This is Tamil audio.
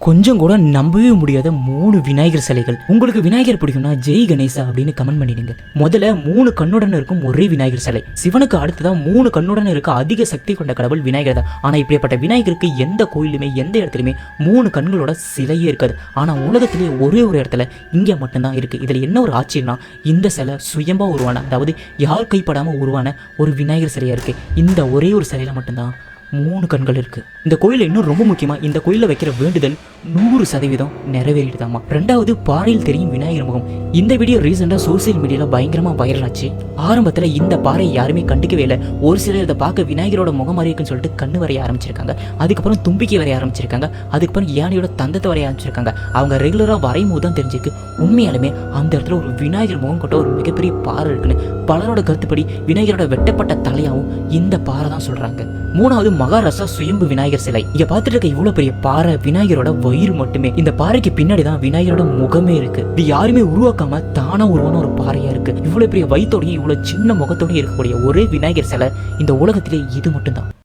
கொஞ்சம் கூட நம்பவே முடியாத 3 விநாயகர் சிலைகள். உங்களுக்கு விநாயகர் பிடிக்கும்னா ஜெய் கணேசா அப்படின்னு கமெண்ட் பண்ணிடுங்க. முதல்ல 3 கண்ணுடன் இருக்கும் ஒரே விநாயகர் சிலை. சிவனுக்கு அடுத்துதான் 3 கண்ணுடன் இருக்க அதிக சக்தி கொண்ட கடவுள் விநாயகர் தான். ஆனா இப்படிப்பட்ட விநாயகருக்கு எந்த கோயிலுமே எந்த இடத்துலையுமே 3 கண்களோட சிலையே இருக்காது. ஆனா உலகத்திலே ஒரே ஒரு இடத்துல இங்க மட்டும்தான் இருக்கு. இதுல என்ன ஒரு ஆச்சரியம்னா இந்த சிலை சுயம்பா உருவான, அதாவது யார் கைப்படாம உருவான ஒரு விநாயகர் சிலையா இருக்கு. இந்த ஒரே ஒரு சிலையில மட்டும்தான் 3 கண்கள் இருக்கு. இந்த கோயில இன்னும் ரொம்ப முக்கியமா இந்த கோயில வைக்கிற வேண்டுதல் 100% நிறைவேறிடுதாமா. ரெண்டாவது பாறையில் தெரியும் விநாயகர் முகம். இந்த வீடியோ ரீசெண்டா சோசியல் மீடியால பயங்கரமா வைரல் ஆச்சு. ஆரம்பத்துல இந்த பாறை யாருமே கண்டுக்கவே இல்லை. ஒரு சிலர் இதை பார்க்க விநாயகரோட முகம் மாதிரி இருக்குன்னு சொல்லிட்டு கண்ணு வரைய ஆரம்பிச்சிருக்காங்க. அதுக்கப்புறம் தும்பிக்கை வரைய ஆரம்பிச்சிருக்காங்க. அதுக்கப்புறம் யானையோட தந்தத்தை வரைய ஆரம்பிச்சிருக்காங்க. அவங்க ரெகுலரா வரையும் போது தான் தெரிஞ்சிருக்கு உண்மையாலுமே அந்த இடத்துல ஒரு விநாயகர் முகம் கொண்ட ஒரு மிகப்பெரிய பாறை இருக்குன்னு. பலரோட கருத்துப்படி விநாயகரோட வெட்டப்பட்ட தலையாவும் இந்த பாறை தான் சொல்றாங்க. மூணாவது மகாராஷ்டிரா சுயம்பு விநாயகர் சிலை. இங்க பார்த்துட்டு இருக்க இவ்வளவு பெரிய பாறை விநாயகரோட வயிறு மட்டுமே. இந்த பாறைக்கு பின்னாடி தான் விநாயகரோட முகமே இருக்கு. இது யாருமே உருவாக்காம தானா உருவான ஒரு பாறையா இருக்கு. இவ்வளவு பெரிய வயிற்றோடையும் இவ்வளவு சின்ன முகத்தோடையும் இருக்கக்கூடிய ஒரே விநாயகர் சிலை இந்த உலகத்திலே இது மட்டும்தான்.